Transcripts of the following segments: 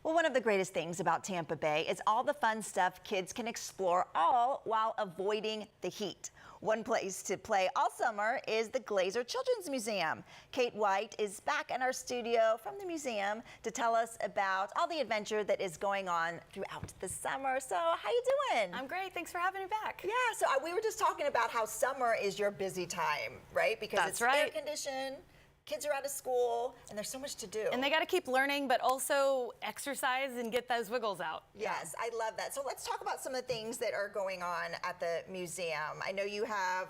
Well, one of the greatest things about Tampa Bay is all the fun stuff kids can explore, all while avoiding the heat. One place to play all summer is the Glazer Children's Museum. Kate White is back in our studio from the museum to tell us about all the adventure that is going on throughout the summer. So how you doing? I'm great. Thanks for having me back. Yeah, so we were just talking about how summer is your busy time, right? Because That's it's right. air conditioned. Kids are out of school, and there's so much to do. And they got to keep learning, but also exercise and get those wiggles out. Yes, I love that. So let's talk about some of the things that are going on at the museum. I know you have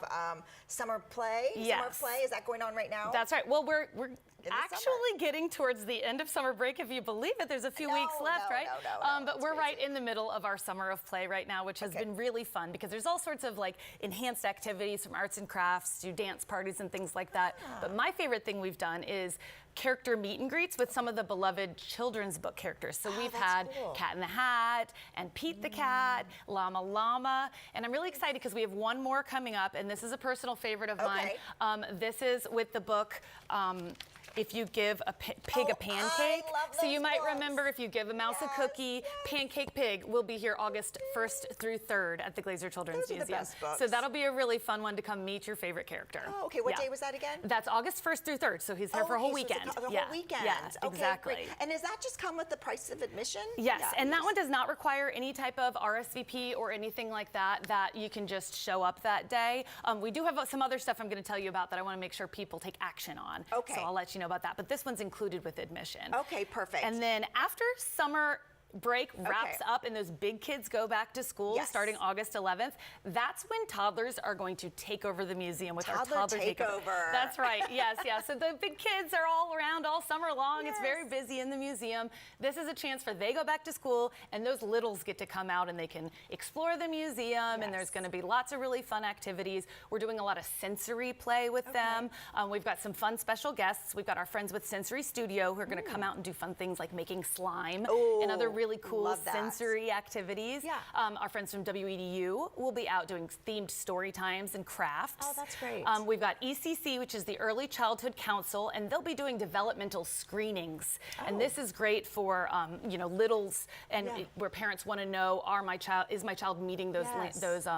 summer play. Yes. Summer play, is that going on right now? That's right. Well, we're actually getting towards the end of summer break, if you believe it. There's a few weeks left, right? But we're right in the middle of our summer of play right now, which has been really fun because there's all sorts of like enhanced activities from arts and crafts to dance parties and things like that. But my favorite thing we've done is character meet and greets with some of the beloved children's book characters. So we've had Cat in the Hat and Pete the Cat, Llama Llama, and I'm really excited because we have one more coming up, and this is a personal favorite of mine. This is with the book If You Give a Pig a Pancake. So you might remember If You Give a Mouse a Cookie, Pancake Pig will be here August 1st through 3rd at the Glazer Children's Museum. So that'll be a really fun one to come meet your favorite character. Oh, okay. What day was that again? That's August 1st through 3rd. So he's here for a whole weekend. So the whole weekend. Yeah, Okay, exactly. Great. And does that just come with the price of admission? Yes, and that one does not require any type of RSVP or anything like that, that you can just show up that day. We do have some other stuff I'm going to tell you about that I want to make sure people take action on. Okay. So I'll let you know about that. But this one's included with admission. Okay, perfect. And then after summer break wraps up and those big kids go back to school starting August 11th, that's when toddlers are going to take over the museum with our toddler takeover. That's right. Yes. So the big kids are all around all summer long. It's very busy in the museum. This is a chance for they go back to school and those littles get to come out and they can explore the museum, and there's going to be lots of really fun activities. We're doing a lot of sensory play with them. We've got some fun special guests. We've got our friends with Sensory Studio who are going to come out and do fun things like making slime and other really cool sensory activities. Our friends from WEDU will be out doing themed story times and crafts. Oh, that's great. We've got ECC, which is the Early Childhood Council, and they'll be doing developmental screenings. And this is great for littles and where parents want to know, is my child meeting those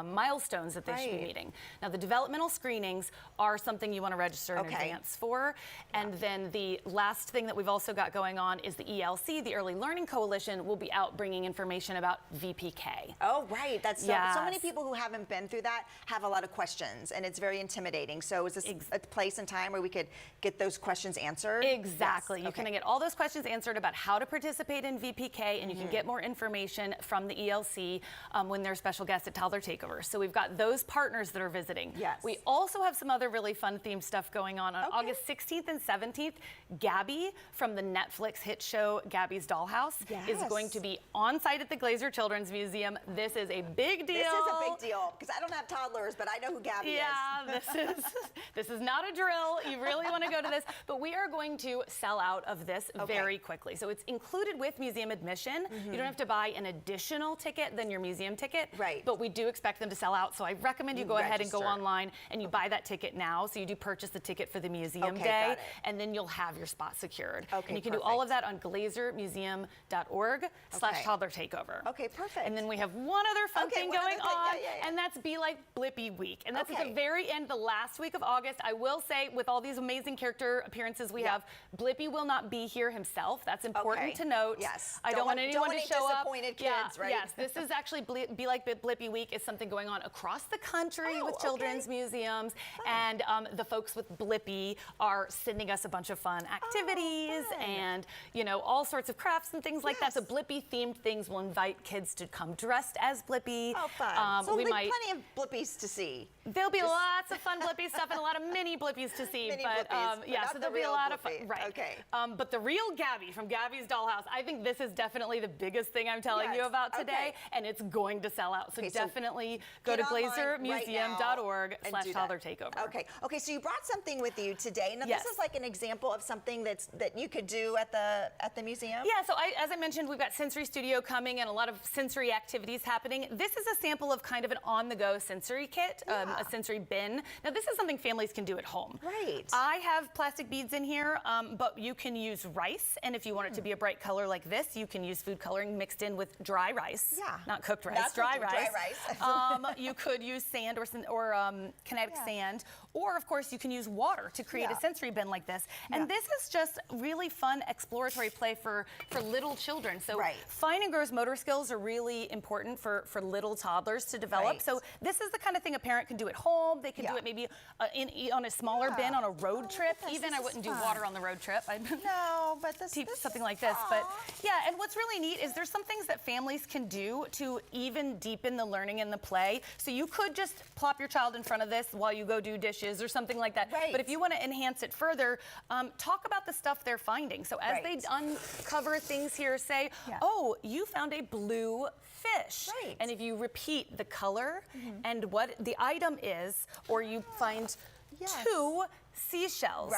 milestones that they should be meeting. Now, the developmental screenings are something you want to register in advance for. And then the last thing that we've also got going on is the ELC, the Early Learning Coalition, will be out bringing information about VPK. Oh, right. That's so many people who haven't been through that have a lot of questions, and it's very intimidating. So is this a place and time where we could get those questions answered? Exactly. You can get all those questions answered about how to participate in VPK, and you can get more information from the ELC when they're special guests at Toddler Takeover. So we've got those partners that are visiting. We also have some other really fun themed stuff going on. On August 16th and 17th, Gabby from the Netflix hit show Gabby's Dollhouse is going to be on site at the Glazer Children's Museum. This is a big deal. This is a big deal because I don't have toddlers, but I know who Gabby is. Yeah, this is not a drill. You really want to go to this, but we are going to sell out of this very quickly. So it's included with museum admission. You don't have to buy an additional ticket than your museum ticket. But we do expect them to sell out. So I recommend you go ahead and go online and you buy that ticket now. So you do purchase the ticket for the museum day, and then you'll have your spot secured. And you can do all of that on glazermuseum.org/toddler takeover. Okay, perfect. And then we have one other fun thing going on, and that's Be Like Blippi Week. And that's at the very end, the last week of August. I will say, with all these amazing character appearances we have, Blippi will not be here himself. That's important to note. I don't want anyone to show up. Kids, right? Yes, this is actually Be Like Blippi Week is something going on across the country with children's museums, and the folks with Blippi are sending us a bunch of fun activities and all sorts of crafts and things like that. So Blippi themed things will invite kids to come dressed as Blippi. Oh, fun. So we might plenty of Blippies to see. There'll be lots of fun Blippi stuff and a lot of mini Blippies to see. So there'll be a lot of fun. But the real Gabby from Gabby's Dollhouse, I think this is definitely the biggest thing I'm telling you about today, and it's going to sell out. So definitely go to glazermuseum.org/toddler takeover. Okay, so you brought something with you today. Now, this is like an example of something that you could do at the museum? Yeah, so as I mentioned, we've got got Sensory Studio coming and a lot of sensory activities happening. This is a sample of kind of an on-the-go sensory kit, a sensory bin. Now, this is something families can do at home. Right. I have plastic beads in here, but you can use rice, and if you want it to be a bright color like this, you can use food coloring mixed in with dry rice. Yeah. Not cooked rice, Not dry cooked, rice. dry rice. You could use sand or kinetic sand, or of course you can use water to create a sensory bin like this. And this is just really fun exploratory play for little children. So fine and gross motor skills are really important for little toddlers to develop. So this is the kind of thing a parent can do at home. They can do it maybe on a smaller bin on a road trip. Even I wouldn't do water on the road trip. I'd but this something like this. But yeah, and what's really neat is there's some things that families can do to even deepen the learning and the play. So you could just plop your child in front of this while you go do dishes or something like that. But if you want to enhance it further, talk about the stuff they're finding. So as they uncover things here, say, oh, you found a blue fish. And if you repeat the color and what the item is, or you find two seashells.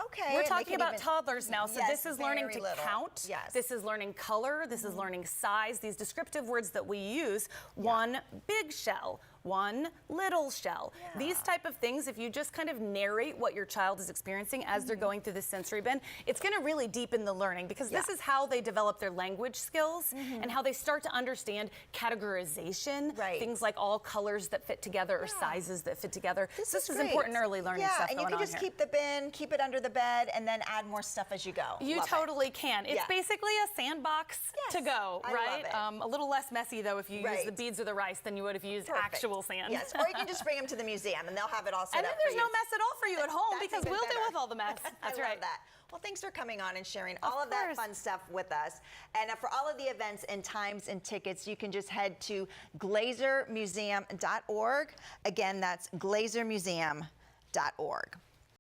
Okay. We're talking about toddlers now, so this is learning to count. This is learning color. This is learning size. These descriptive words that we use. One big shell, one little shell. These type of things, if you just kind of narrate what your child is experiencing as they're going through this sensory bin, it's going to really deepen the learning, because this is how they develop their language skills and how they start to understand categorization, things like all colors that fit together or sizes that fit together. This is important early learning stuff and you can just keep the bin, keep it under the bed, and then add more stuff as you go. You totally can. It's basically a sandbox to go, right? A little less messy, though, if you use the beads or the rice than you would if you used actual sand. Or you can just bring them to the museum, and they'll have it all set up for you. And then there's no mess at all for you at home, because we'll deal with all the mess. That's I love that. Well, thanks for coming on and sharing all of that fun stuff with us. And for all of the events and times and tickets, you can just head to glazermuseum.org. Again, that's glazermuseum.org.